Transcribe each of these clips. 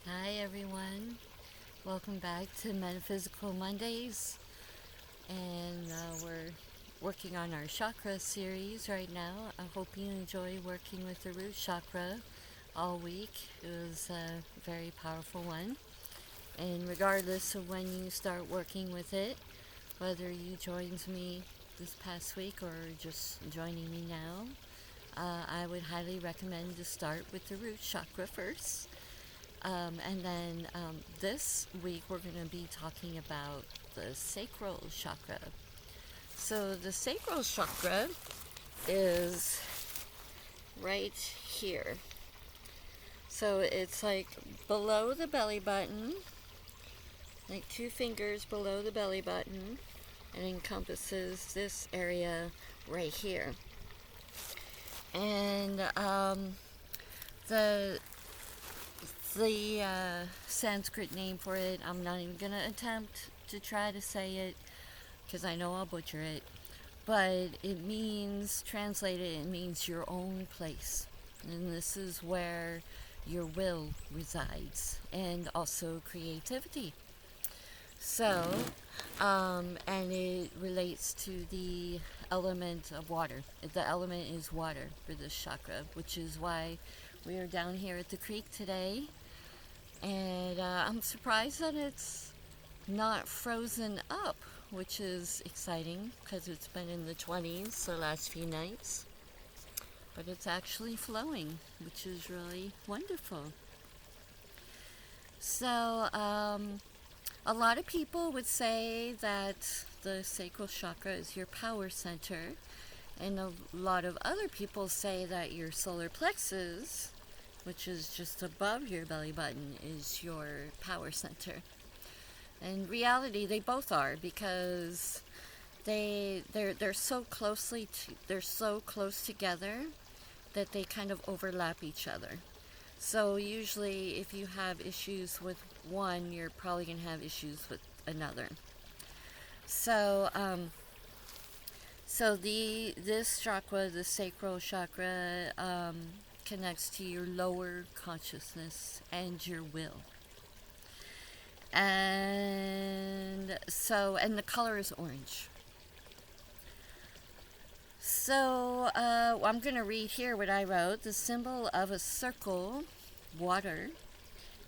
Hi everyone, welcome back to Metaphysical Mondays, and we're working on our chakra series right now. I hope you enjoy working with the root chakra all week. It was a very powerful one, and regardless of when you start working with it, whether you joined me this past week or just joining me now, I would highly recommend to start with the root chakra first. And then this week we're going to be talking about the sacral chakra. So the sacral chakra is right here. So it's like below the belly button, like 2 fingers below the belly button, and encompasses this area right here. And the Sanskrit name for it, I'm not even going to attempt to try to say it because I know I'll butcher it, but it means, translated, it means your own place. And this is where your will resides, and also creativity. So, and it relates to the element of water. The element is water for this chakra, which is why we are down here at the creek today. And I'm surprised that it's not frozen up, which is exciting because it's been in the 20s the last few nights. But it's actually flowing, which is really wonderful. So, a lot of people would say that the sacral chakra is your power center, and a lot of other people say that your solar plexus, which is just above your belly button, is your power center. In reality, they both are, because they're so close together that they kind of overlap each other. So usually if you have issues with one, you're probably going to have issues with another. So this chakra, the sacral chakra, connects to your lower consciousness and your will. And the color is orange. So I'm going to read here what I wrote. The symbol of a circle, water,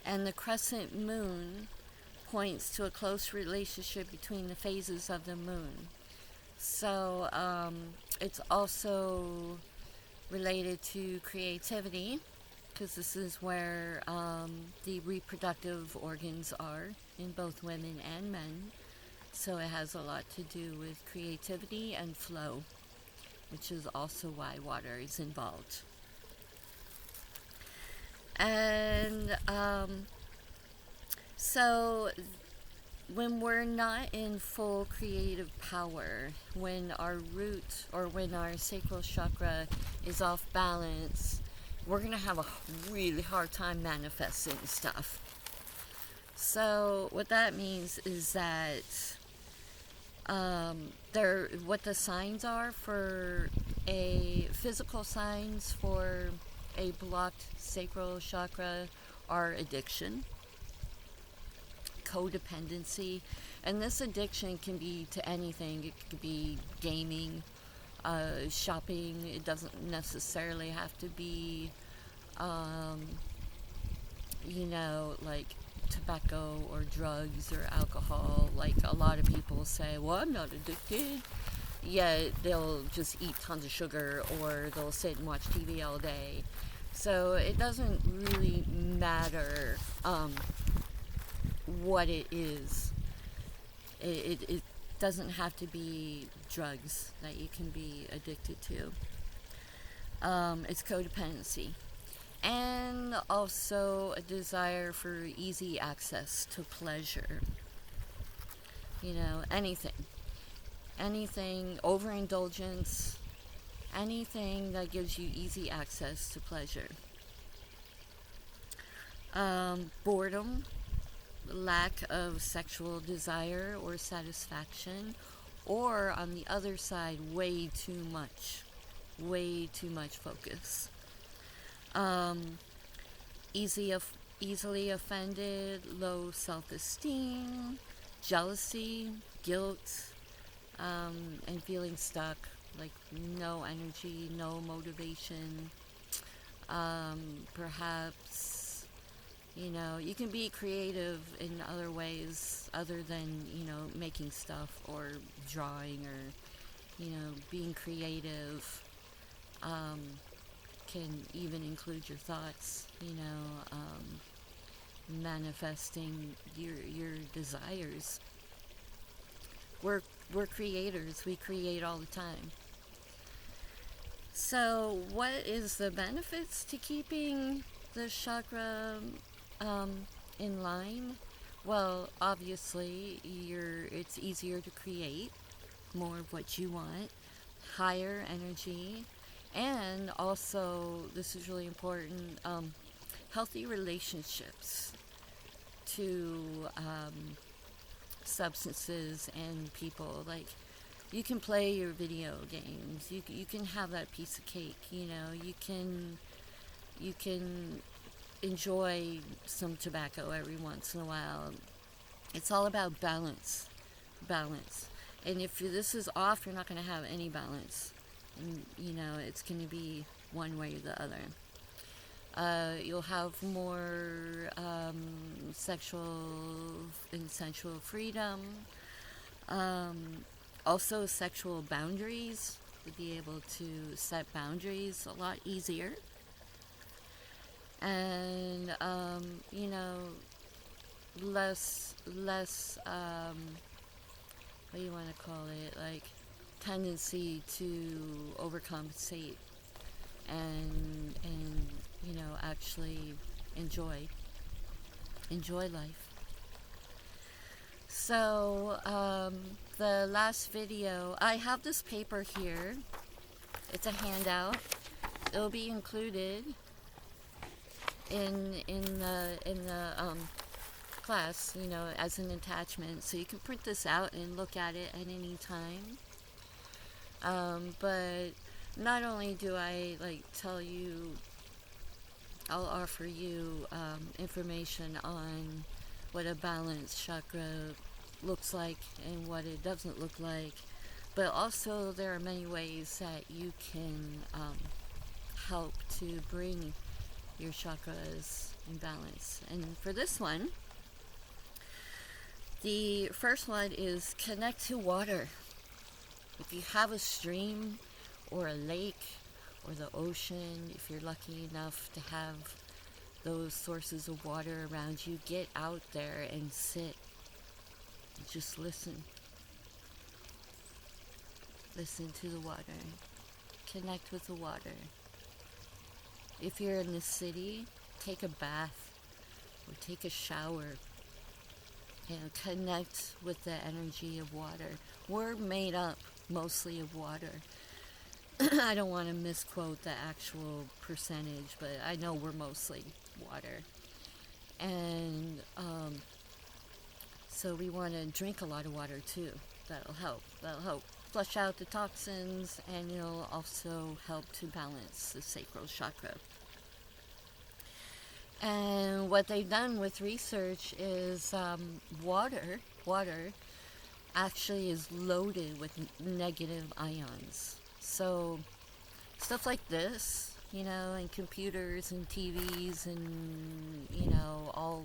and the crescent moon points to a close relationship between the phases of the moon. So it's also related to creativity, because this is where the reproductive organs are in both women and men. So it has a lot to do with creativity and flow, which is also why water is involved. And so when we're not in full creative power, when our root or when our sacral chakra is off balance, we're going to have a really hard time manifesting stuff. So what that means is that what the signs are for physical signs for a blocked sacral chakra are addiction, codependency, and this addiction can be to anything. It could be gaming, shopping. It doesn't necessarily have to be like tobacco or drugs or alcohol. Like a lot of people say, well, I'm not addicted, yet they'll just eat tons of sugar, or they'll sit and watch TV all day. So it doesn't really matter what it is. It doesn't have to be drugs that you can be addicted to. It's codependency. And also a desire for easy access to pleasure. Anything, overindulgence, anything that gives you easy access to pleasure. Boredom, lack of sexual desire or satisfaction, or on the other side, way too much focus. Easy easily offended, low self-esteem, jealousy, guilt, and feeling stuck, like no energy, no motivation. Perhaps, you can be creative in other ways other than, making stuff or drawing or, being creative. Can even include your thoughts, manifesting your desires. We're creators. We create all the time. So, what is the benefits to keeping the chakra in line? Well, obviously, it's easier to create more of what you want, higher energy, and also, this is really important, healthy relationships to substances and people. Like, you can play your video games, you can have that piece of cake, you can enjoy some tobacco every once in a while. It's all about balance. And if this is off, you're not going to have any balance. And, it's going to be one way or the other. You'll have more sexual and sensual freedom. Also, sexual boundaries. To be able to set boundaries a lot easier. And, less, what do you want to call it? Like, tendency to overcompensate and actually enjoy life. So the last video, I have this paper here. It's a handout. It'll be included in the class, as an attachment, so you can print this out and look at it at any time. But not only do I tell you, I'll offer you information on what a balanced chakra looks like and what it doesn't look like, but also there are many ways that you can help to bring your chakras in balance. And for this one, the first one is connect to water. If you have a stream or a lake or the ocean, if you're lucky enough to have those sources of water around you, get out there and sit. Just listen. Listen to the water. Connect with the water. If you're in the city, take a bath or take a shower. Connect with the energy of water. We're made up mostly of water. I don't want to misquote the actual percentage, but I know we're mostly water. And so we want to drink a lot of water too. That'll help flush out the toxins, and it'll also help to balance the sacral chakra. And what they've done with research is water actually is loaded with negative ions. So stuff like this, and computers and TVs and, all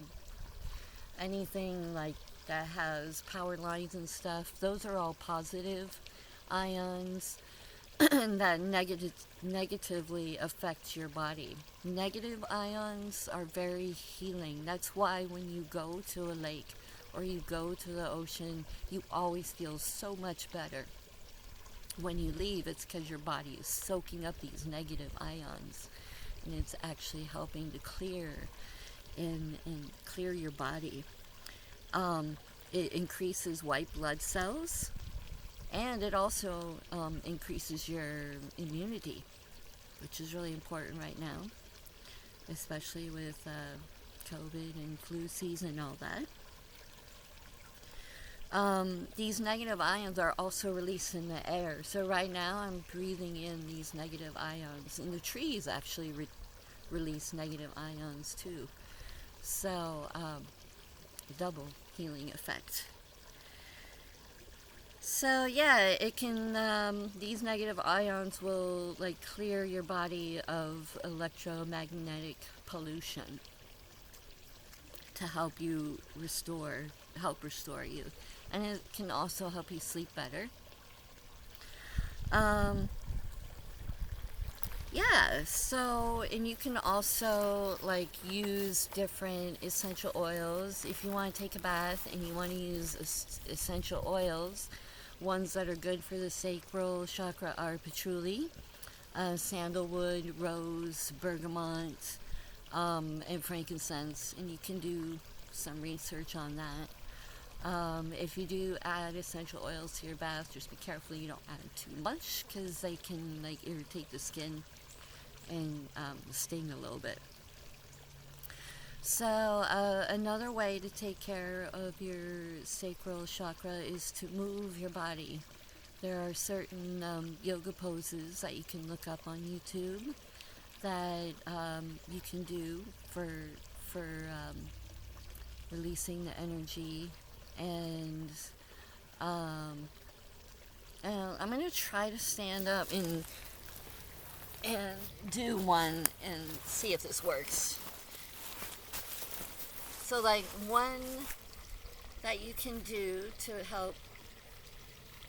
anything like that has power lines and stuff, those are all positive ions that negatively affect your body. Negative ions are very healing. That's why when you go to a lake or you go to the ocean, you always feel so much better. When you leave, it's because your body is soaking up these negative ions, and it's actually helping to clear and clear your body. It increases white blood cells, and it also increases your immunity, which is really important right now, especially with COVID and flu season and all that. These negative ions are also released in the air. So right now I'm breathing in these negative ions, and the trees actually release negative ions too. So, double healing effect. So yeah, it can. These negative ions will like clear your body of electromagnetic pollution to help restore you, and it can also help you sleep better. Um, yeah. So, and you can also like use different essential oils if you want to take a bath and you want to use essential oils. Ones that are good for the sacral chakra are patchouli, sandalwood, rose, bergamot, and frankincense. And you can do some research on that. If you do add essential oils to your bath, just be careful you don't add too much because they can like irritate the skin and sting a little bit. So another way to take care of your sacral chakra is to move your body. There are certain yoga poses that you can look up on YouTube that you can do for releasing the energy, and I'm gonna try to stand up and do one and see if this works. So like one that you can do to help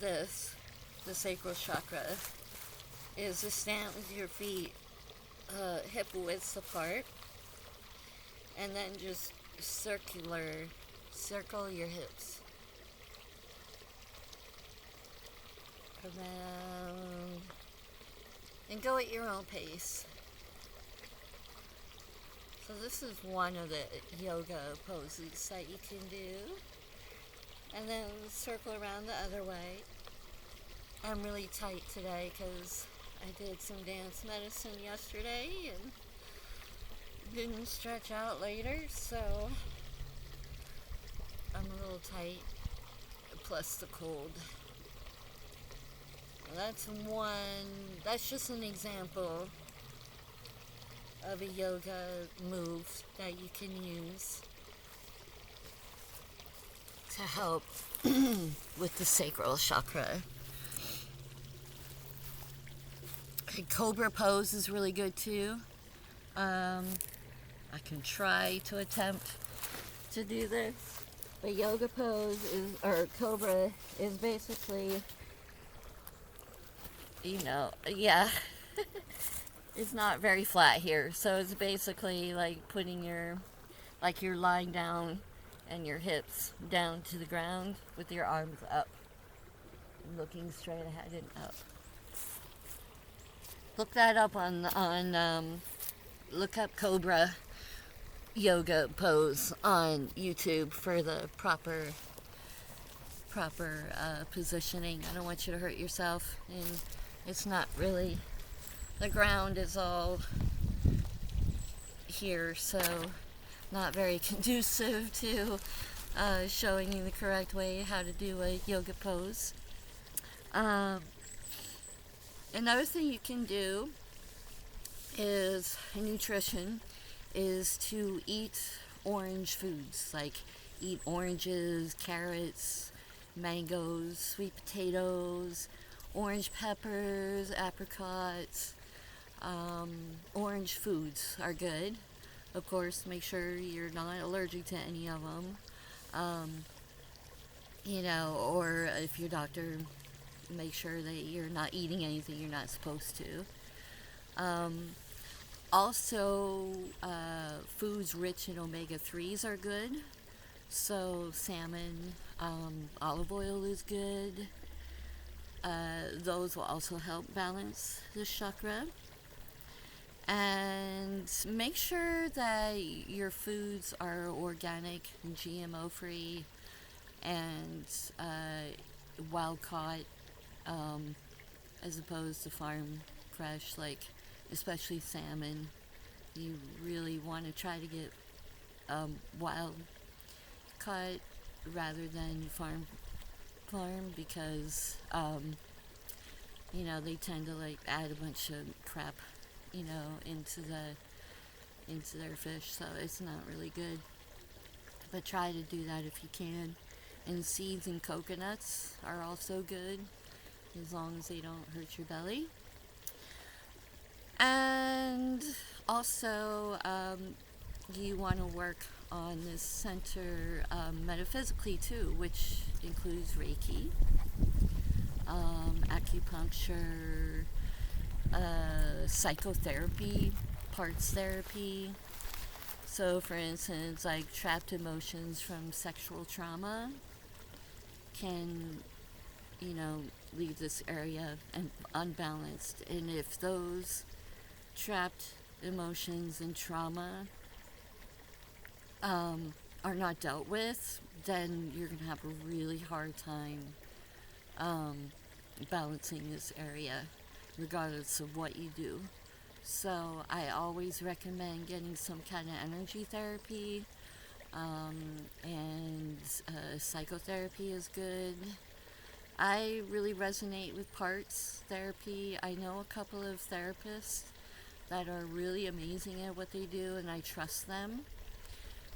the sacral chakra is to stand with your feet hip widths apart, and then just circle your hips around, and go at your own pace. So this is one of the yoga poses that you can do. And then circle around the other way. I'm really tight today because I did some dance medicine yesterday and didn't stretch out later, so I'm a little tight, plus the cold. That's just an example of a yoga move that you can use to help with the sacral chakra. A cobra pose is really good too. I can try to attempt to do this. But yoga pose or cobra is basically, it's not very flat here. So it's basically like you're lying down and your hips down to the ground with your arms up, looking straight ahead and up. Look that up look up Cobra yoga pose on YouTube for the proper positioning. I don't want you to hurt yourself, and it's not really, the ground is all here, so not very conducive to showing you the correct way how to do a yoga pose. Another thing you can do is nutrition, is to eat orange foods, like eat oranges, carrots, mangoes, sweet potatoes, orange peppers, apricots. Orange foods are good. Of course, make sure you're not allergic to any of them. Or if your doctor, make sure that you're not eating anything you're not supposed to. Also, foods rich in omega-3s are good. So salmon, olive oil is good. Those will also help balance the chakra. And make sure that your foods are organic and GMO free and wild caught, as opposed to farm fresh, like especially salmon. You really want to try to get wild caught rather than farm because they tend to like add a bunch of crap into into their fish, so it's not really good. But try to do that if you can. And seeds and coconuts are also good, as long as they don't hurt your belly. And also, you want to work on this center metaphysically too, which includes Reiki, acupuncture, psychotherapy, parts therapy. So, for instance, like trapped emotions from sexual trauma can, leave this area unbalanced. And if those trapped emotions and trauma are not dealt with, then you're going to have a really hard time balancing this area, regardless of what you do. So I always recommend getting some kind of energy therapy, and psychotherapy is good. I really resonate with parts therapy. I know a couple of therapists that are really amazing at what they do, and I trust them.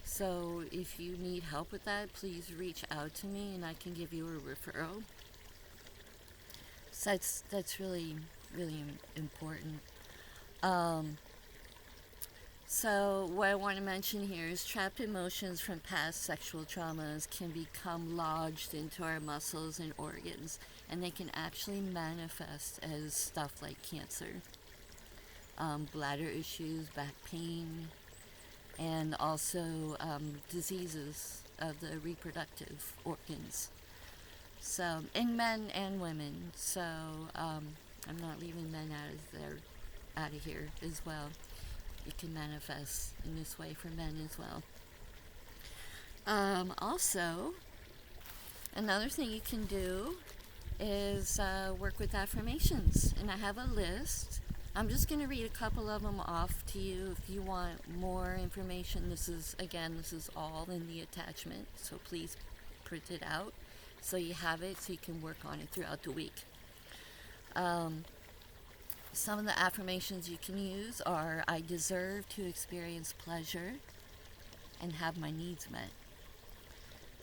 So if you need help with that, please reach out to me and I can give you a referral. So that's really, really important. So what I want to mention here is trapped emotions from past sexual traumas can become lodged into our muscles and organs, and they can actually manifest as stuff like cancer, bladder issues, back pain, and also diseases of the reproductive organs. So, in men and women. So, I'm not leaving men out of here as well. It can manifest in this way for men as well. Also, another thing you can do is work with affirmations, and I have a list. I'm just going to read a couple of them off to you. If you want more information, this is all in the attachment, so please print it out so you have it, so you can work on it throughout the week. Some of the affirmations you can use are: I deserve to experience pleasure and have my needs met.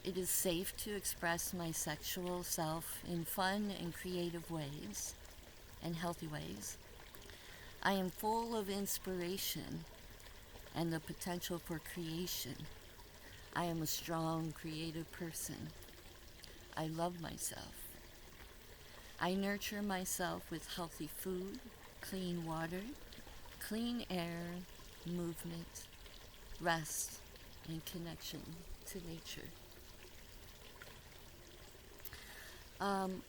It is safe to express my sexual self in fun and creative ways and healthy ways. I am full of inspiration and the potential for creation. I am a strong, creative person. I love myself. I nurture myself with healthy food, clean water, clean air, movement, rest, and connection to nature.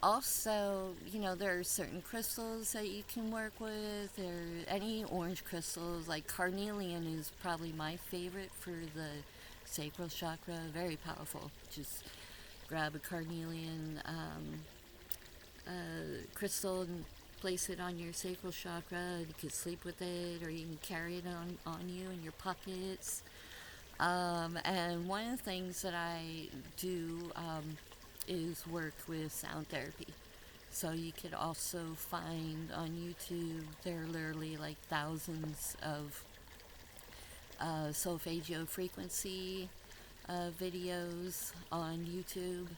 Also, there are certain crystals that you can work with. There are any orange crystals, like carnelian is probably my favorite for the sacral chakra. Very powerful. Just grab a carnelian crystal and place it on your sacral chakra. You can sleep with it, or you can carry it on you in your pockets. And one of the things that I do is work with sound therapy. So you could also find on YouTube, there are literally like thousands of solfeggio frequency videos on YouTube.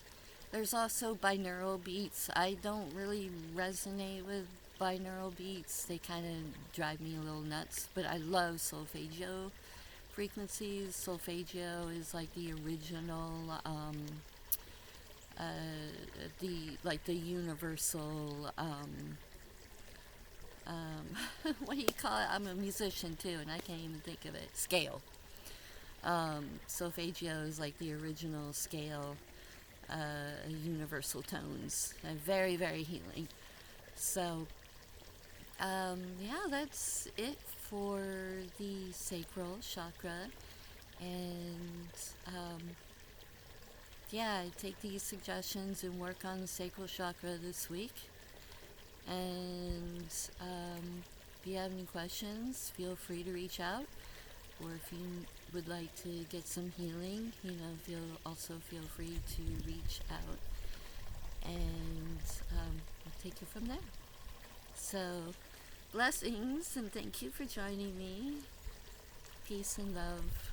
There's also binaural beats. I don't really resonate with binaural beats. They kind of drive me a little nuts, but I love solfeggio frequencies. Solfeggio is like the original the universal what do you call it? I'm a musician too, and I can't even think of it. Scale. Solfeggio is like the original scale, universal tones. Very, very healing. So, that's it for the sacral chakra, and take these suggestions and work on the sacral chakra this week. And if you have any questions, feel free to reach out. Or if you would like to get some healing, feel free to reach out. And I'll take you from there. So, blessings, and thank you for joining me. peace, and love.